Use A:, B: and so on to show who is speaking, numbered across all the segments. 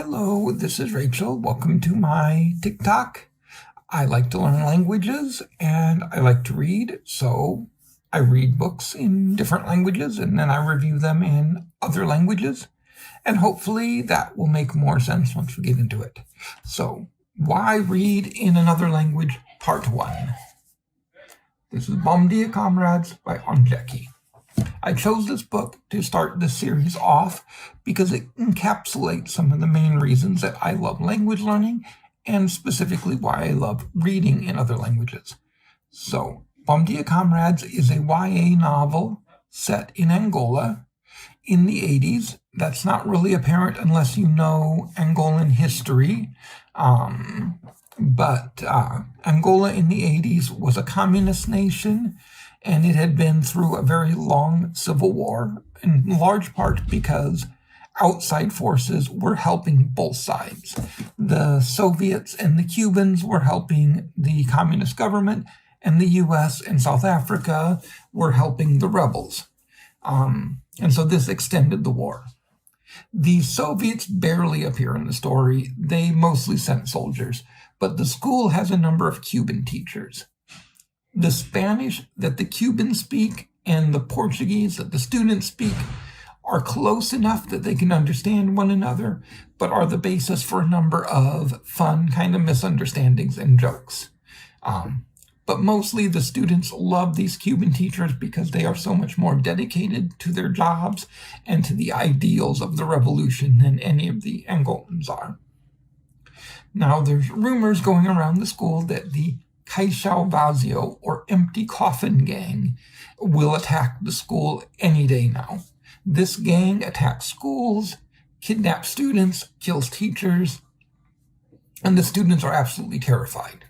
A: Hello, this is Rachel. Welcome to my TikTok. I like to learn languages and I like to read, so I read books in different languages and then I review them in other languages. And hopefully that will make more sense once we get into it. So, why read in another language? Part 1. This is Bom Dia, Camradas by Ondjaki. I chose this book to start this series off because it encapsulates some of the main reasons that I love language learning and specifically why I love reading in other languages. So, Bom Dia, Camradas is a YA novel set in Angola in the 80s. That's not really apparent unless you know Angolan history. But Angola in the 80s was a communist nation, and it had been through a very long civil war, in large part because outside forces were helping both sides. The Soviets and the Cubans were helping the communist government, and the US and South Africa were helping the rebels. And so this extended the war. The Soviets barely appear in the story. They mostly sent soldiers, but the school has a number of Cuban teachers. The Spanish that the Cubans speak and the Portuguese that the students speak are close enough that they can understand one another, but are the basis for a number of fun kind of misunderstandings and jokes. But mostly the students love these Cuban teachers because they are so much more dedicated to their jobs and to the ideals of the revolution than any of the Angolans are. Now, there's rumors going around the school that the Caixão Vazio, or Empty Coffin Gang, will attack the school any day now. This gang attacks schools, kidnaps students, kills teachers, and the students are absolutely terrified.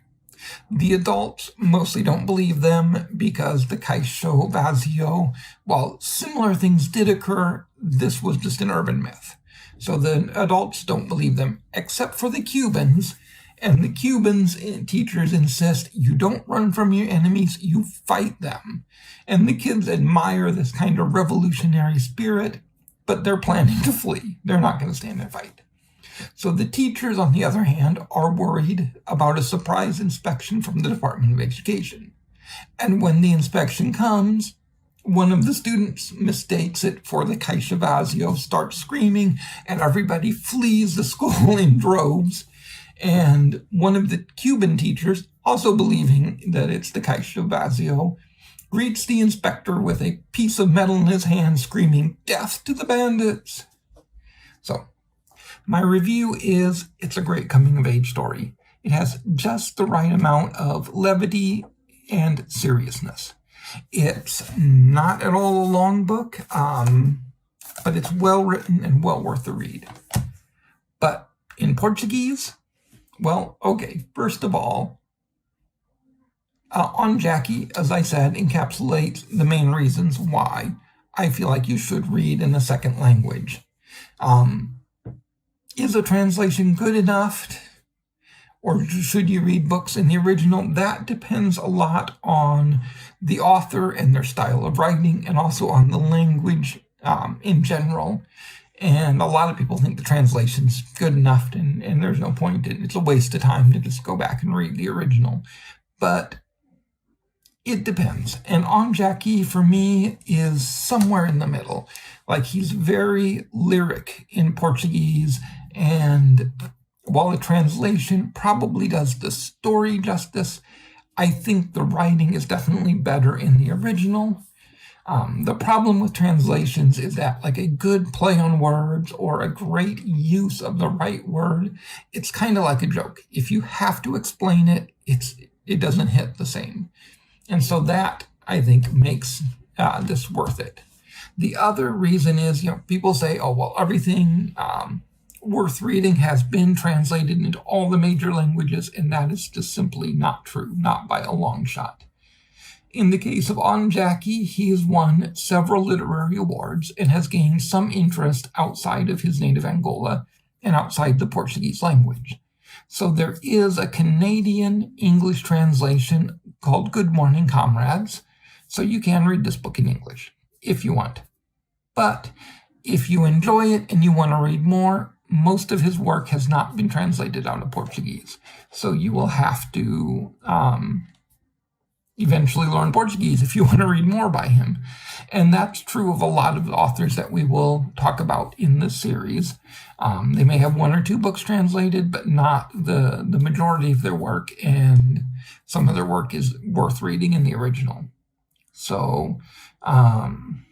A: The adults mostly don't believe them because the Caixão Vazio, while similar things did occur, this was just an urban myth. So the adults don't believe them, except for the Cubans. And the Cubans teachers insist you don't run from your enemies, you fight them. And the kids admire this kind of revolutionary spirit, but they're planning to flee. They're not going to stand and fight. So the teachers, on the other hand, are worried about a surprise inspection from the Department of Education. And when the inspection comes, one of the students mistakes it for the Caixão Vazio, starts screaming, and everybody flees the school in droves. And one of the Cuban teachers, also believing that it's the Caixão Vazio, greets the inspector with a piece of metal in his hand, screaming, "Death to the bandits!" So, my review is it's a great coming-of-age story. It has just the right amount of levity and seriousness. It's not at all a long book, but it's well written and well worth the read. But in Portuguese, well, okay, first of all, Ondjaki, as I said, encapsulates the main reasons why I feel like you should read in a second language. Is a translation good enough? Or should you read books in the original? That depends a lot on the author and their style of writing, and also on the language in general. And a lot of people think the translation's good enough, and there's no point in it. It's a waste of time to just go back and read the original. But it depends. And Ondjaki, for me, is somewhere in the middle. Like, he's very lyric in Portuguese, and while the translation probably does the story justice, I think the writing is definitely better in the original. The problem with translations is that, like, a good play on words or a great use of the right word, it's kind of like a joke. If you have to explain it, it doesn't hit the same. And so that, I think, makes this worth it. The other reason is, people say, oh, well, everything worth reading has been translated into all the major languages, and that is just simply not true, not by a long shot. In the case of Ondjaki, he has won several literary awards and has gained some interest outside of his native Angola and outside the Portuguese language. So there is a Canadian English translation called Good Morning, Comrades, so you can read this book in English if you want. But if you enjoy it and you want to read more, most of his work has not been translated out of Portuguese. So you will have to eventually learn Portuguese if you want to read more by him. And that's true of a lot of authors that we will talk about in this series. They may have 1 or 2 books translated, but not the majority of their work, and some of their work is worth reading in the original. So, and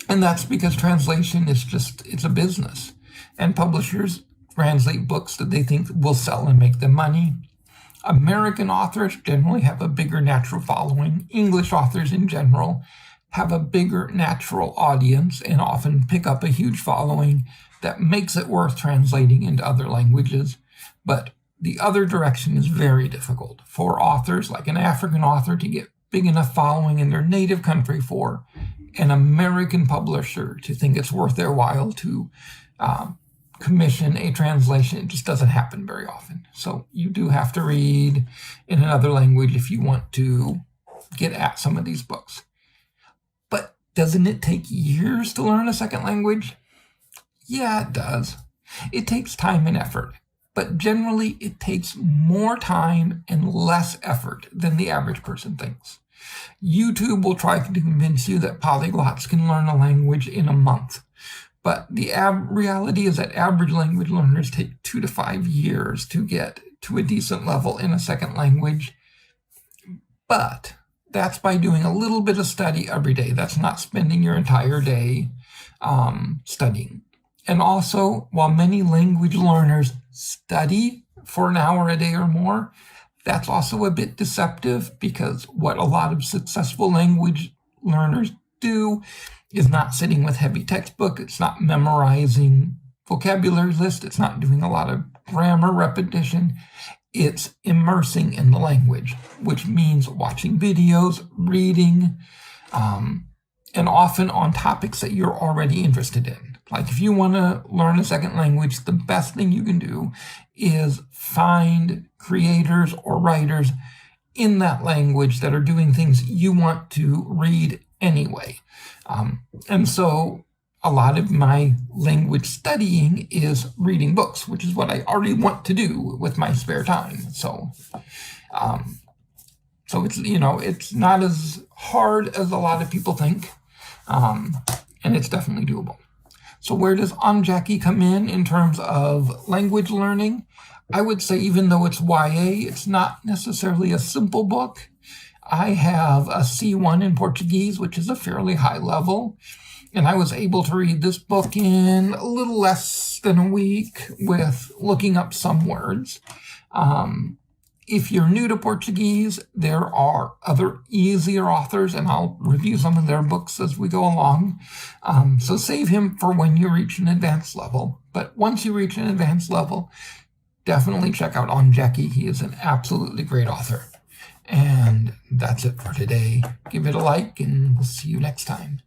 A: that's because translation is it's a business, and publishers translate books that they think will sell and make them money. American authors generally have a bigger natural following. English authors in general have a bigger natural audience and often pick up a huge following that makes it worth translating into other languages. But the other direction is very difficult for authors, like an African author, to get big enough following in their native country for an American publisher to think it's worth their while to commission a translation. It just doesn't happen very often. So you do have to read in another language if you want to get at some of these books. But doesn't it take years to learn a second language? Yeah, it does. It takes time and effort, but generally it takes more time and less effort than the average person thinks. YouTube will try to convince you that polyglots can learn a language in a month. But the reality is that average language learners take 2 to 5 years to get to a decent level in a second language. But that's by doing a little bit of study every day. That's not spending your entire day studying. And also, while many language learners study for an hour a day or more, that's also a bit deceptive, because what a lot of successful language learners do is not sitting with heavy textbook. It's not memorizing vocabulary lists. It's not doing a lot of grammar repetition. It's immersing in the language, which means watching videos, reading, and often on topics that you're already interested in. Like if you want to learn a second language, the best thing you can do is find creators or writers in that language that are doing things you want to read anyway. And so a lot of my language studying is reading books, which is what I already want to do with my spare time. So it's, it's not as hard as a lot of people think, and it's definitely doable. So where does Ondjaki come in terms of language learning? I would say even though it's YA, it's not necessarily a simple book. I have a C1 in Portuguese, which is a fairly high level, and I was able to read this book in a little less than a week with looking up some words. If you're new to Portuguese, there are other easier authors, and I'll review some of their books as we go along. So save him for when you reach an advanced level. But once you reach an advanced level, definitely check out Ondjaki. He is an absolutely great author. And that's it for today. Give it a like, and we'll see you next time.